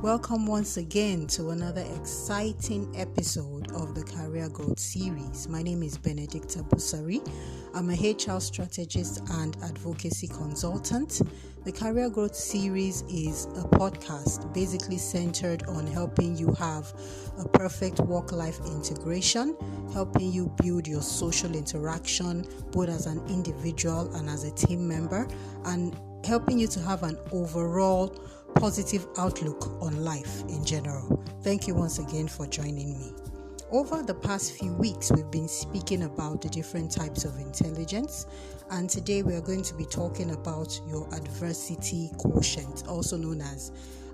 Welcome once again to another exciting episode of the Career Growth Series. My name is Benedicta Busari. I'm a HR strategist and advocacy consultant. The Career Growth Series is a podcast basically centered on helping you have a perfect work-life integration, helping you build your social interaction both as an individual and as a team member, and helping you to have an overall positive outlook on life in general. Thank you once again for joining me. Over the past few weeks, we've been speaking about the different types of intelligence, and today we are going to be talking about your adversity quotient, also known as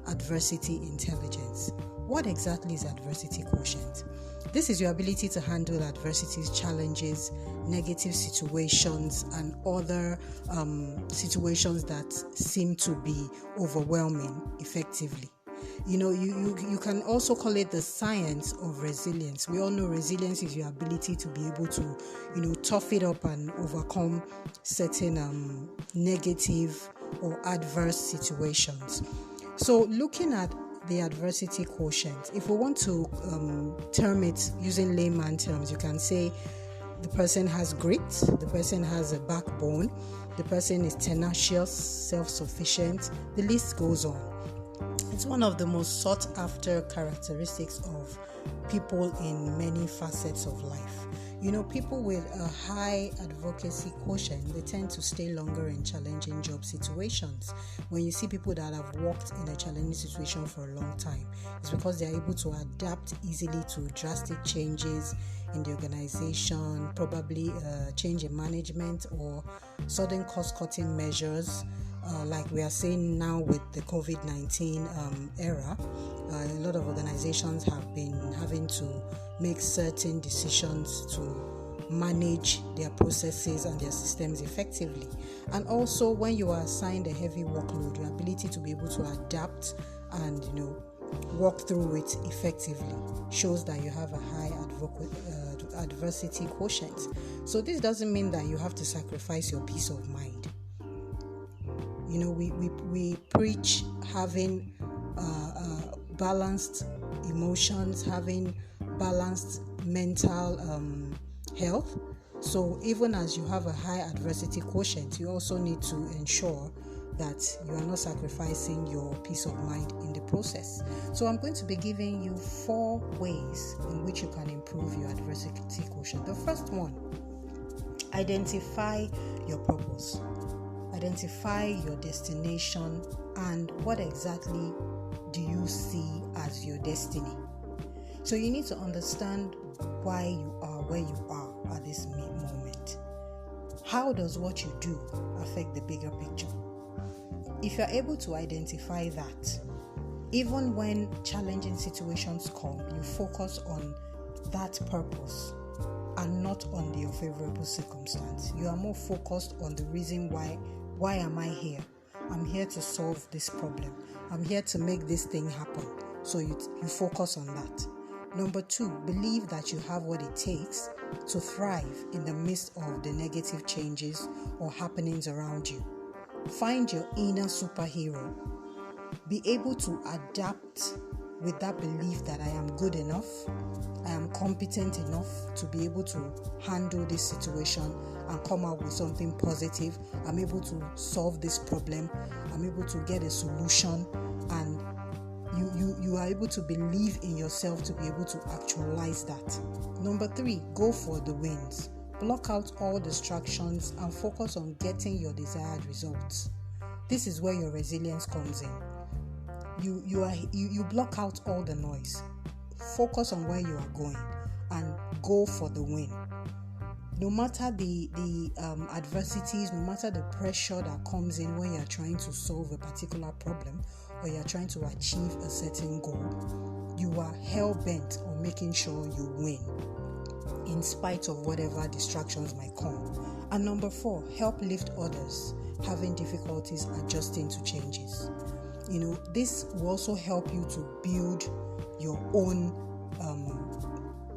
adversity intelligence. What exactly is adversity quotient? This is your ability to handle adversities, challenges, negative situations, and other situations that seem to be overwhelming effectively. You can also call it the science of resilience. We all know resilience is your ability to be able to, tough it up and overcome certain negative or adverse situations. So looking at the adversity quotient, if we want to term it using layman terms, you can say the person has grit, the person has a backbone, the person is tenacious, self-sufficient, the list goes on. It's one of the most sought after characteristics of people in many facets of life. People with a high advocacy quotient, they tend to stay longer in challenging job situations. When you see people that have worked in a challenging situation for a long time, it's because they are able to adapt easily to drastic changes in the organization, probably change in management or sudden cost-cutting measures. Like we are seeing now with the COVID-19 era, a lot of organizations have been having to make certain decisions to manage their processes and their systems effectively. And also, when you are assigned a heavy workload, your ability to be able to adapt and work through it effectively shows that you have a high adversity quotient. So this doesn't mean that you have to sacrifice your peace of mind. We preach having balanced emotions, having balanced mental health. So even as you have a high adversity quotient, you also need to ensure that you are not sacrificing your peace of mind in the process. So I'm going to be giving you 4 ways in which you can improve your adversity quotient. The first one, identify your purpose. Identify your destination and what exactly do you see as your destiny. So you need to understand why you are where you are at this moment. How does what you do affect the bigger picture? If you're able to identify that, even when challenging situations come, you focus on that purpose and not on the unfavorable circumstance. You are more focused on the reason why am I here? I'm here to solve this problem. I'm here to make this thing happen. So you focus on that. Number 2, believe that you have what it takes to thrive in the midst of the negative changes or happenings around you. Find your inner superhero. Be able to adapt with that belief that I am good enough, I am competent enough to be able to handle this situation and come out with something positive. I'm able to solve this problem. I'm able to get a solution, and you are able to believe in yourself to be able to actualize that. Number 3, go for the wins. Block out all distractions and focus on getting your desired results. This is where your resilience comes in. You block out all the noise. Focus on where you are going and go for the win. No matter the adversities, no matter the pressure that comes in when you're trying to solve a particular problem or you're trying to achieve a certain goal, you are hell-bent on making sure you win in spite of whatever distractions might come. And number 4, help lift others having difficulties adjusting to changes. This will also help you to build your own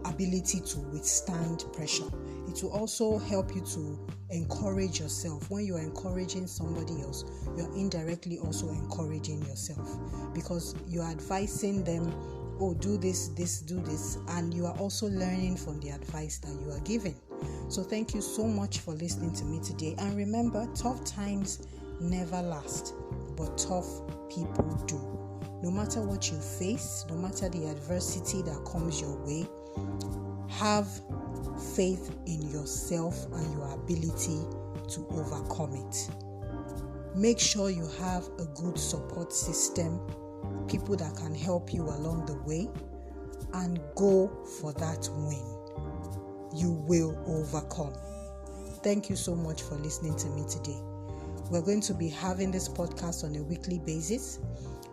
ability to withstand pressure. It will also help you to encourage yourself. When you are encouraging somebody else, you are indirectly also encouraging yourself, because you are advising them, oh, do this, do this, and you are also learning from the advice that you are giving. So thank you so much for listening to me today. And remember, tough times never last, but tough people do. No matter what you face, no matter the adversity that comes your way, have faith in yourself and your ability to overcome it. Make sure you have a good support system, people that can help you along the way, and go for that win. You will overcome. Thank you so much for listening to me today. We're going to be having this podcast on a weekly basis,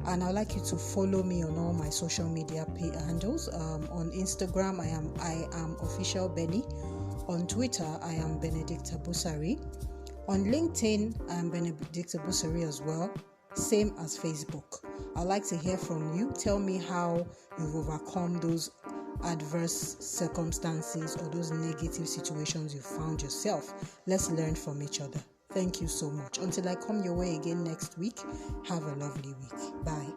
and I'd like you to follow me on all my social media handles. On Instagram, I am official Benny. On Twitter, I am Benedicta Busari. On LinkedIn, I am Benedicta Busari as well, same as Facebook. I'd like to hear from you. Tell me how you've overcome those adverse circumstances or those negative situations you found yourself. Let's learn from each other. Thank you so much. Until I come your way again next week, have a lovely week. Bye.